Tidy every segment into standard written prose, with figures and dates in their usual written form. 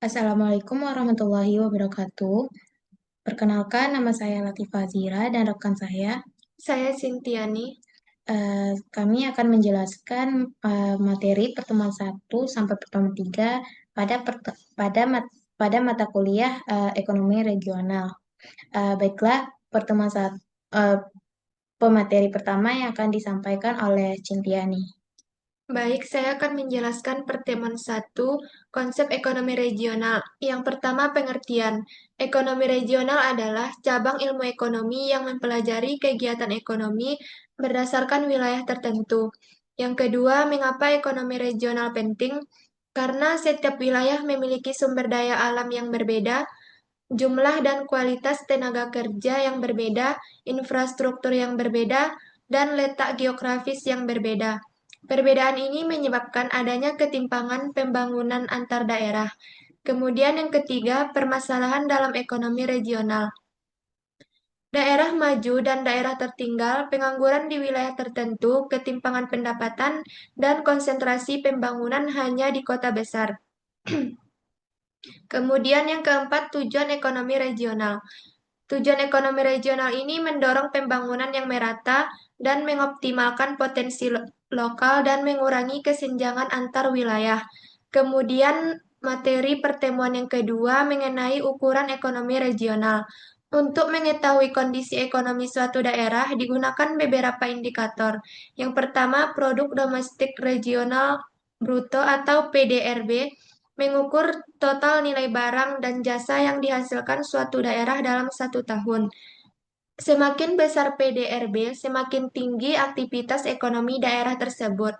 Assalamualaikum warahmatullahi wabarakatuh. Perkenalkan, nama saya Latifah Zira dan rekan saya. Saya Sintiani. Kami akan menjelaskan materi pertemuan 1 sampai pertemuan 3 pada pada mata kuliah ekonomi regional. Baiklah, pertemuan saat eh, pemateri pertama yang akan disampaikan oleh Cintiani. Baik, saya akan menjelaskan pertemuan satu, konsep ekonomi regional. Yang pertama, pengertian. Ekonomi regional adalah cabang ilmu ekonomi yang mempelajari kegiatan ekonomi berdasarkan wilayah tertentu. Yang kedua, mengapa ekonomi regional penting? Karena setiap wilayah memiliki sumber daya alam yang berbeda, jumlah dan kualitas tenaga kerja yang berbeda, infrastruktur yang berbeda, dan letak geografis yang berbeda. Perbedaan ini menyebabkan adanya ketimpangan pembangunan antar daerah. Kemudian yang ketiga, permasalahan dalam ekonomi regional. Daerah maju dan daerah tertinggal, pengangguran di wilayah tertentu, ketimpangan pendapatan, dan konsentrasi pembangunan hanya di kota besar. Kemudian yang keempat, tujuan ekonomi regional. Tujuan ekonomi regional ini mendorong pembangunan yang merata dan mengoptimalkan potensi lokal dan mengurangi kesenjangan antar wilayah. Kemudian materi pertemuan yang kedua mengenai ukuran ekonomi regional. Untuk mengetahui kondisi ekonomi suatu daerah digunakan beberapa indikator. Yang pertama, produk domestik regional bruto atau PDRB mengukur total nilai barang dan jasa yang dihasilkan suatu daerah dalam 1 tahun. Semakin besar PDRB, semakin tinggi aktivitas ekonomi daerah tersebut.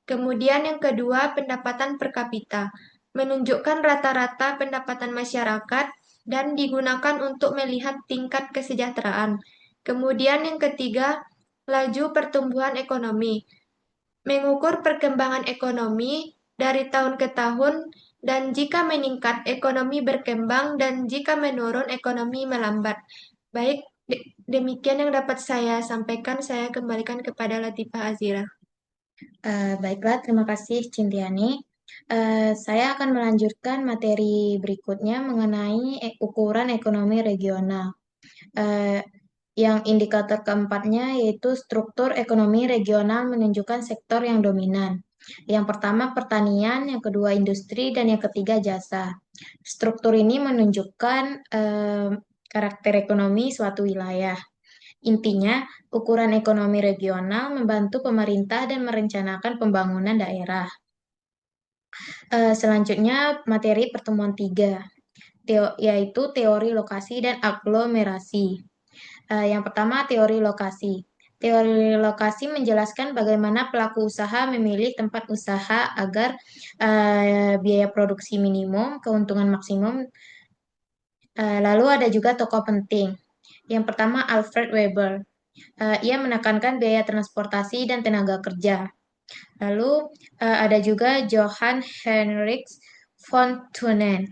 Kemudian yang kedua, pendapatan per kapita. Menunjukkan rata-rata pendapatan masyarakat dan digunakan untuk melihat tingkat kesejahteraan. Kemudian yang ketiga, laju pertumbuhan ekonomi mengukur perkembangan ekonomi dari tahun ke tahun, dan jika meningkat, ekonomi berkembang, dan jika menurun, ekonomi melambat. Baik, demikian yang dapat saya sampaikan. Saya kembalikan kepada Latifah Azira. Baiklah, terima kasih Cintiani. Saya akan melanjutkan materi berikutnya mengenai ukuran ekonomi regional. Eh, yang indikator keempatnya yaitu struktur ekonomi regional menunjukkan sektor yang dominan. Yang pertama pertanian, yang kedua industri, dan yang ketiga jasa. Struktur ini menunjukkan karakter ekonomi suatu wilayah. Intinya, ukuran ekonomi regional membantu pemerintah dan merencanakan pembangunan daerah. Selanjutnya, materi pertemuan 3, yaitu teori lokasi dan aglomerasi. Yang pertama, teori lokasi. Teori lokasi menjelaskan bagaimana pelaku usaha memilih tempat usaha agar biaya produksi minimum, keuntungan maksimum. Lalu ada juga tokoh penting. Yang pertama, Alfred Weber. Ia menekankan biaya transportasi dan tenaga kerja. Lalu ada juga Johann Heinrich von Thunen.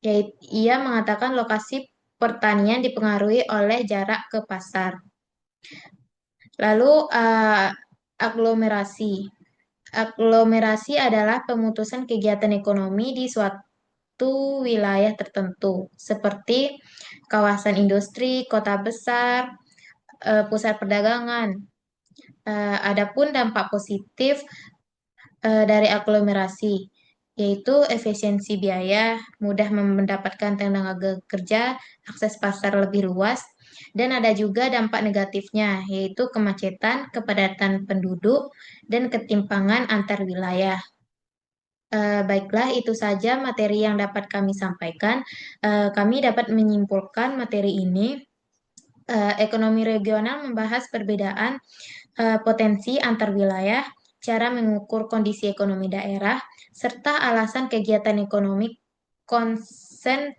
Ia mengatakan lokasi pertanian dipengaruhi oleh jarak ke pasar. Lalu aglomerasi. Aglomerasi adalah pemutusan kegiatan ekonomi di suatu wilayah tertentu, seperti kawasan industri, kota besar, pusat perdagangan. Adapun dampak positif dari aglomerasi, yaitu efisiensi biaya, mudah mendapatkan tenaga kerja, akses pasar lebih luas, dan ada juga dampak negatifnya, yaitu kemacetan, kepadatan penduduk, dan ketimpangan antar wilayah. Baiklah, itu saja materi yang dapat kami sampaikan. Kami dapat menyimpulkan materi ini. Ekonomi regional membahas perbedaan potensi antar wilayah, cara mengukur kondisi ekonomi daerah, serta alasan kegiatan ekonomi konsen-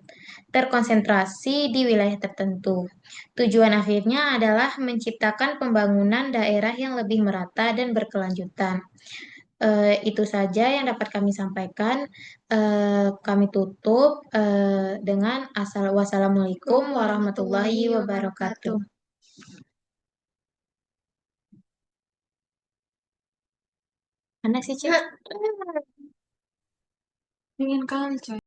terkonsentrasi di wilayah tertentu. Tujuan akhirnya adalah menciptakan pembangunan daerah yang lebih merata dan berkelanjutan. Itu saja yang dapat kami sampaikan. Kami tutup dengan wassalamualaikum warahmatullahi wabarakatuh. Mana sih, Cik? Ingin kali, coy.